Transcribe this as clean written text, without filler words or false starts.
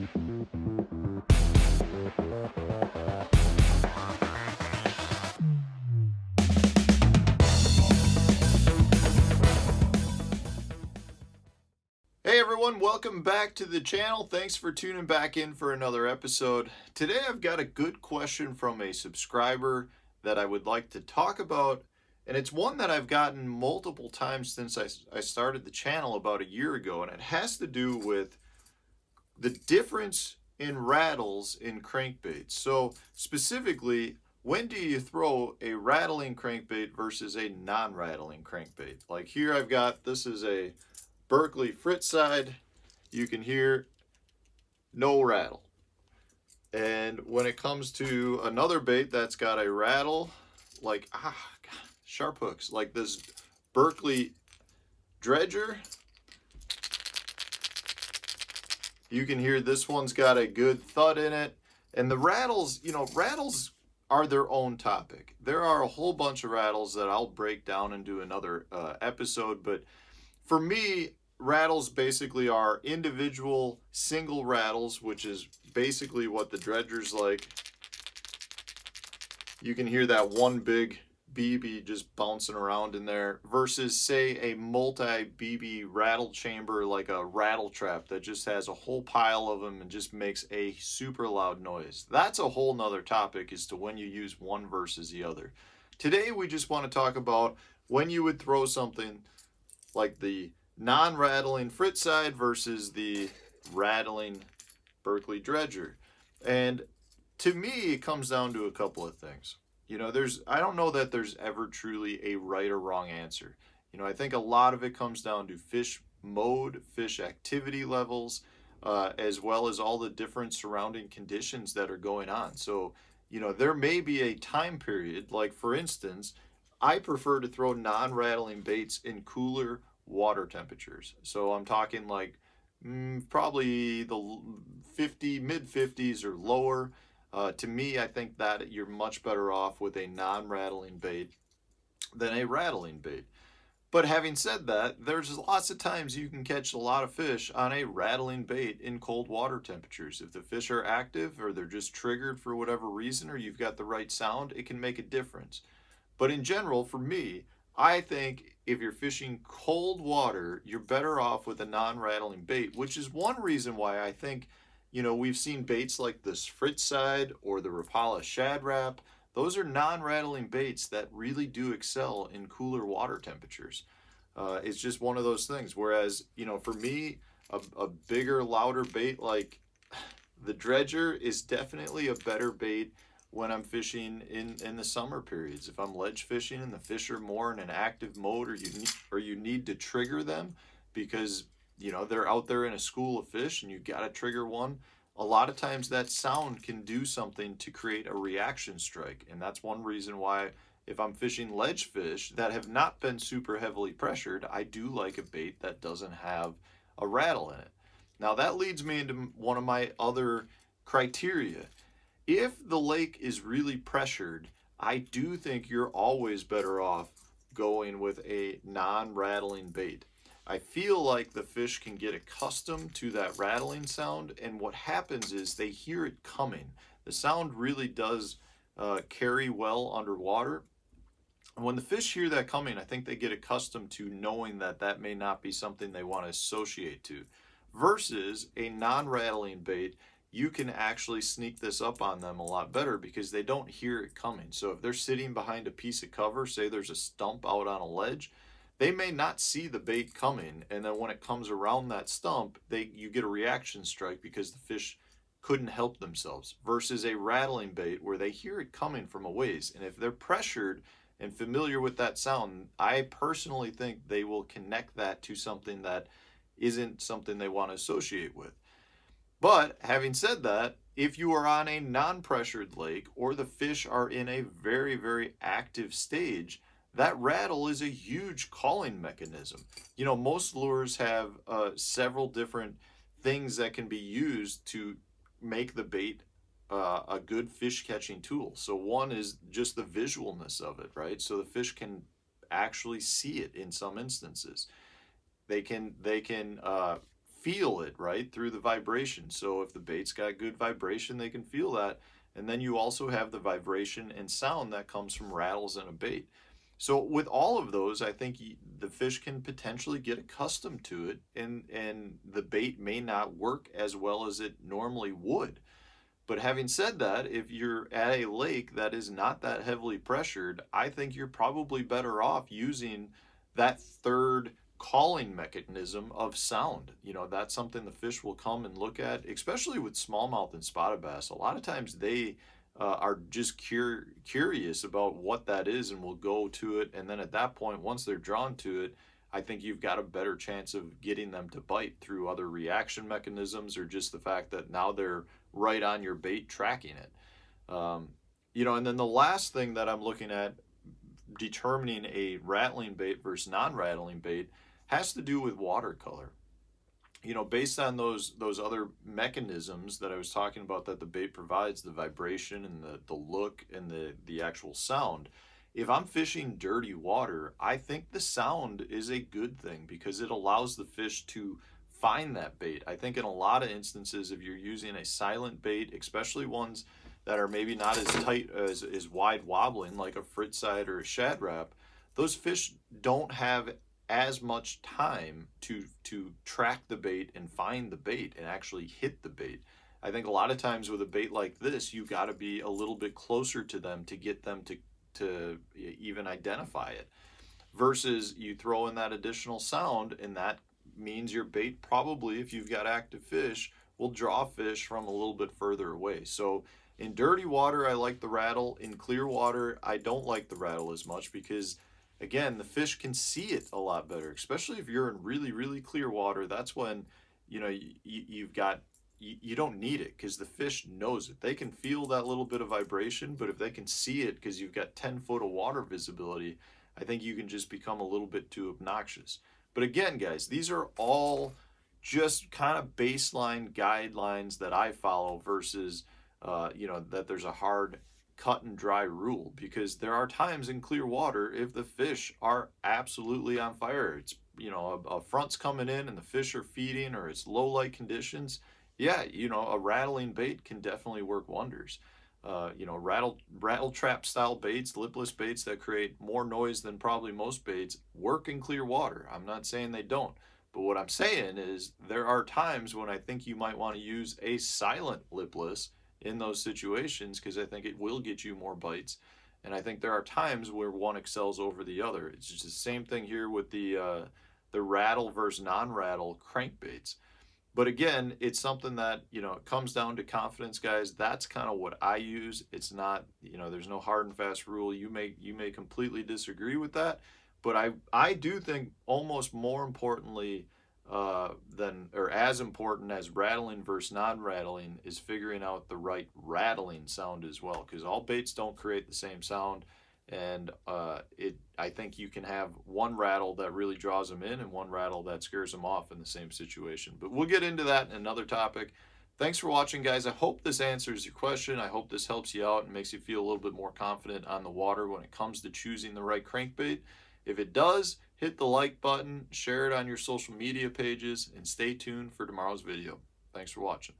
Hey everyone, welcome back to the channel. Thanks for tuning back in for another episode. Today I've got a good question from a subscriber that I would like to talk about, and it's one that I've gotten multiple times since I started the channel about a year ago, and it has to do with the difference in rattles in crankbaits. So specifically, when do you throw a rattling crankbait versus a non-rattling crankbait? Like here I've got, this is a Berkley Frittside. You can hear no rattle. And when it comes to another bait that's got a rattle, like sharp hooks, like this Berkley Dredger, you can hear this one's got a good thud in it. And the rattles, rattles are their own topic. There are a whole bunch of rattles that I'll break down and do another episode, but for me, rattles basically are individual single rattles, which is basically what the Dredger's like. You can hear that one big BB just bouncing around in there versus, say, a multi-BB rattle chamber like a rattle trap that just has a whole pile of them and just makes a super loud noise. That's a whole nother topic as to when you use one versus the other. Today, we just want to talk about when you would throw something like the non-rattling Frittside versus the rattling Berkley Dredger. And to me, it comes down to a couple of things. I don't know that there's ever truly a right or wrong answer. I think a lot of it comes down to fish mode, fish activity levels, as well as all the different surrounding conditions that are going on. So, there may be a time period, like for instance, I prefer to throw non-rattling baits in cooler water temperatures. So I'm talking like probably the mid 50s or lower. To me, I think that you're much better off with a non-rattling bait than a rattling bait. But having said that, there's lots of times you can catch a lot of fish on a rattling bait in cold water temperatures. If the fish are active or they're just triggered for whatever reason, or you've got the right sound, it can make a difference. But in general, for me, I think if you're fishing cold water, you're better off with a non-rattling bait, which is one reason why I think, we've seen baits like this Frittside or the Rapala Shad Rap. Those are non-rattling baits that really do excel in cooler water temperatures. It's just one of those things. Whereas, for me, a bigger, louder bait like the Dredger is definitely a better bait when I'm fishing in the summer periods. If I'm ledge fishing and the fish are more in an active mode, or you need to trigger them because they're out there in a school of fish and you got to trigger one, a lot of times that sound can do something to create a reaction strike. And that's one reason why if I'm fishing ledge fish that have not been super heavily pressured, I do like a bait that doesn't have a rattle in it. Now that leads me into one of my other criteria. If the lake is really pressured, I do think you're always better off going with a non-rattling bait. I feel like the fish can get accustomed to that rattling sound, and what happens is they hear it coming. The sound really does carry well underwater. And when the fish hear that coming, I think they get accustomed to knowing that that may not be something they want to associate to. Versus a non-rattling bait, you can actually sneak this up on them a lot better because they don't hear it coming. So if they're sitting behind a piece of cover, say there's a stump out on a ledge, they may not see the bait coming, and then when it comes around that stump, you get a reaction strike because the fish couldn't help themselves. Versus a rattling bait where they hear it coming from a ways, and if they're pressured and familiar with that sound, I personally think they will connect that to something that isn't something they want to associate with. But having said that, if you are on a non-pressured lake or the fish are in a very, very active stage, that rattle is a huge calling mechanism. Most lures have several different things that can be used to make the bait a good fish catching tool. So one is just the visualness of it, right? So the fish can actually see it in some instances. They can feel it, right, through the vibration. So if the bait's got good vibration, they can feel that. And then you also have the vibration and sound that comes from rattles in a bait. So with all of those, I think the fish can potentially get accustomed to it, and the bait may not work as well as it normally would. But having said that, if you're at a lake that is not that heavily pressured, I think you're probably better off using that third calling mechanism of sound. You know, that's something the fish will come and look at, especially with smallmouth and spotted bass. A lot of times they are just curious about what that is and will go to it. And then at that point, once they're drawn to it, I think you've got a better chance of getting them to bite through other reaction mechanisms, or just the fact that now they're right on your bait tracking it. You know, and then the last thing that I'm looking at determining a rattling bait versus non-rattling bait has to do with watercolor. You know, based on those other mechanisms that I was talking about that the bait provides, the vibration and the look and the actual sound, if I'm fishing dirty water, I think the sound is a good thing because it allows the fish to find that bait. I think in a lot of instances, if you're using a silent bait, especially ones that are maybe not as tight as wide wobbling like a Frittside or a Shad Rap, those fish don't have as much time to track the bait and find the bait and actually hit the bait. I think a lot of times with a bait like this, you got to be a little bit closer to them to get them to even identify it, versus you throw in that additional sound, and that means your bait probably, if you've got active fish, will draw fish from a little bit further away. So in dirty water, I like the rattle. In clear water, I don't like the rattle as much because, again, the fish can see it a lot better, especially if you're in really, really clear water. That's when, you know, you don't need it because the fish knows it. They can feel that little bit of vibration, but if they can see it because you've got 10 foot of water visibility, I think you can just become a little bit too obnoxious. But again, guys, these are all just kind of baseline guidelines that I follow versus, you know, that there's a hard cut and dry rule, because there are times in clear water if the fish are absolutely on fire. It's, you know, a front's coming in and the fish are feeding, or it's low light conditions. Yeah, you know, a rattling bait can definitely work wonders. You know, rattle trap style baits, lipless baits that create more noise than probably most baits work in clear water. I'm not saying they don't, but what I'm saying is there are times when I think you might want to use a silent lipless in those situations, because I think it will get you more bites. And I think there are times where one excels over the other. It's just the same thing here with the rattle versus non-rattle crankbaits. But again, it's something that, you know, it comes down to confidence, guys. That's kind of what I use. It's not, you know, there's no hard and fast rule. You may completely disagree with that, but I do think almost more importantly or as important as rattling versus non-rattling is figuring out the right rattling sound as well, because all baits don't create the same sound. And I think you can have one rattle that really draws them in and one rattle that scares them off in the same situation. But we'll get into that in another topic. Thanks for watching, guys. I hope this answers your question. I hope this helps you out and makes you feel a little bit more confident on the water when it comes to choosing the right crankbait. If it does, hit the like button, share it on your social media pages, and stay tuned for tomorrow's video. Thanks for watching.